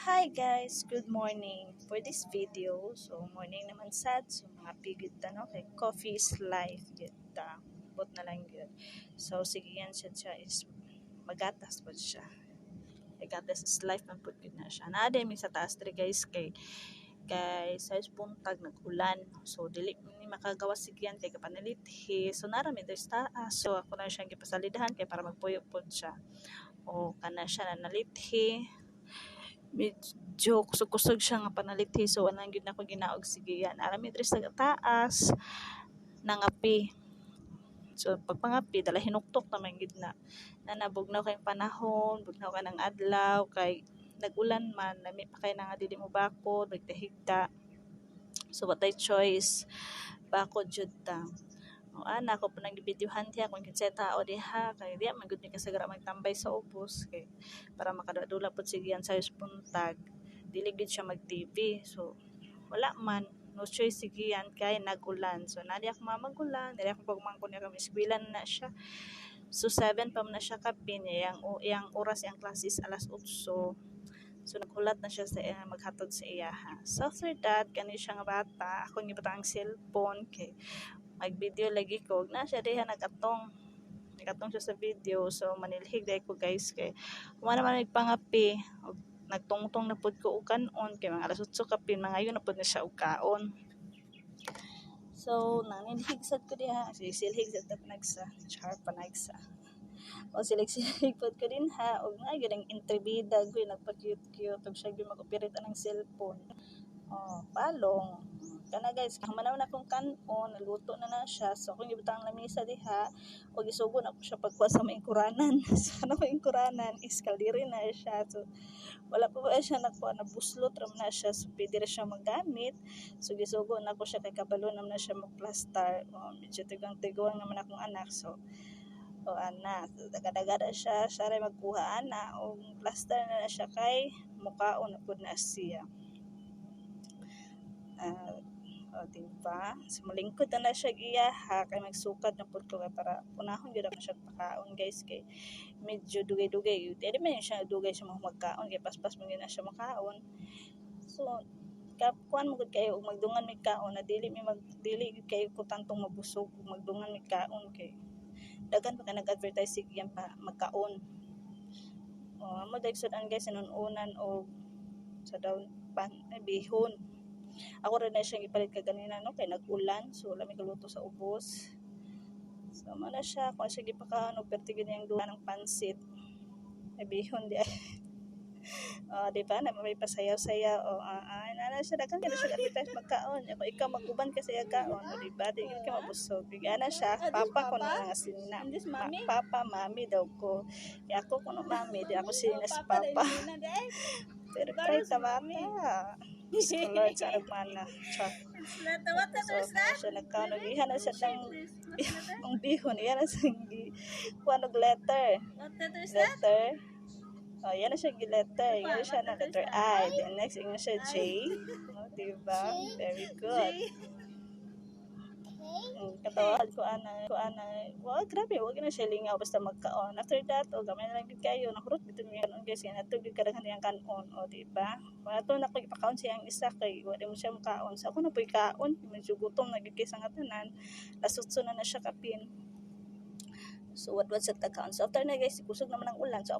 Hi guys, good morning. For this video, so morning naman sad, so mga pigit no, kay coffee is life, yun, bot na lang yun. So sige yan siya is magatas po siya. Magatas is life, man po yun na siya. Naaday mi sa taas tre guys, kay sa puntag nag-ulan. So dili ni makagawa sigyan kay kapanalithi. So narami there's taas. So ako na siyang gipasalidahan kay para magpuyo pod siya. O kana siya na nalithi. Medyo kusog-kusog siya nga panalithi, so anang gyud nako ginaog sige yan arami diri sa taas nangapi. So pagpangapi dala hinuktok naman gid na nabugnaw kay panahon, bugnaw ka ng adlaw kay nag-ulan man, lami pa kay nga dili mo bakod nagtahigta. So what I choice bakod jud ta. O ana ko pa nang gibidyohan tiya kung kinsay tao diha kay diya man gud mi kasagara magtambay sa ubos kay para makadula pod sigiyan sa puntag. Dili gid siya mag TV. So wala man, no choice sigiyan kay nag-ulan. So nadi ako magulan, dili ako pagmangkon niya kami eskwela na siya. So 7 pa man na siya kapin yang oras yang klase is alas 8. So naghulat na siya sa maghatod sa iyaha. So after that kani siya nga bata, ako gibutang ang cellphone kay mag-video lagi ko na siya diha nagatong siya sa video. So manilhig dai ko guys kay wala naman nagpangapi, nagtungtong na pud ko og kanon kay mga alas 8 kapin mga yun na pud na siya og kaon. So nanilhig sad ko diha, silhig sad ta panagsa char panagsa o silhig pud ko din ha og nga gyud ang entrebida ko nagpa-cute og siya gyud mag-operate anang cellphone. Palong kana guys, kamanaw na kong kanon, naluto na siya. So kung gibutang lamisa diha og isugo na ko siya pagkuha sa maing kuranan. So ano maing kuranan is kaldiri na siya. So wala pa ba siya nakuha na buslot ram na siya, so pwede ra siya magamit. So gisugo na ko siya kay kabalo naman na siya magplastar. Medyo tigang-tiguan naman akong anak. So ana, so daga-daga siya ray magkuha ana og plaster na siya kay mukaon na pud na siya. Diba? So malingkod na siya iyaha kay magsukad na pud ko para punahon gyud ako siya pakaon guys kay medyo dugay-dugay. Dili man siya dugay siya magkaon kay paspas man na siya makaon. So kuan mo gud kayo og magdungan mi kaon na dili kayo ko tantong mabusog ug magdungan mi kaon kay daghan pa kay nag-advertise sigyan pa magkaon. Mo dagsod ang guys sinununan og sa daw bihon. Ako rin na siyang ipalit kaganina no kay nag-ulan, so wala mi kaluto sa ubos. So mana siya kung siya gipakaon og pertigin yang duha ng pansit. Ay bihon di ay. Di ba na may pasayaw-sayaw ana siya daghan ka siya advertise magkaon. Ako ikaw maguban ka sa kaon, di ba? Di ka mabusog. Bigana siya, papa ko na nga sina. Papa, mami daw ko. Kaya ako kuno mami, di ako sina si papa. Pero try ta bata. Lord sa nagmana. So, siya nagkaon. Iyan na siya ng bihon. Iyan na siya kuha ng letter. Yan na siya letter. Yan na siya na letter I. Then next, yan na siya J. Diba? Very good. Katawad ko ana grabe wag na siya lingaw basta magkaon. After that gamay na lang gid kayo nakurot bitaw mi kanon guys kay natug gid kadaghan yang kanon di ba ato na ko ipakaon siyang isa kay wala mo siya makaon so ako na poy kaon medyo gutom na gid kay sa ngatanan lasutso na siya kapin. So what was at the count. So after na guys kusog naman ang ulan so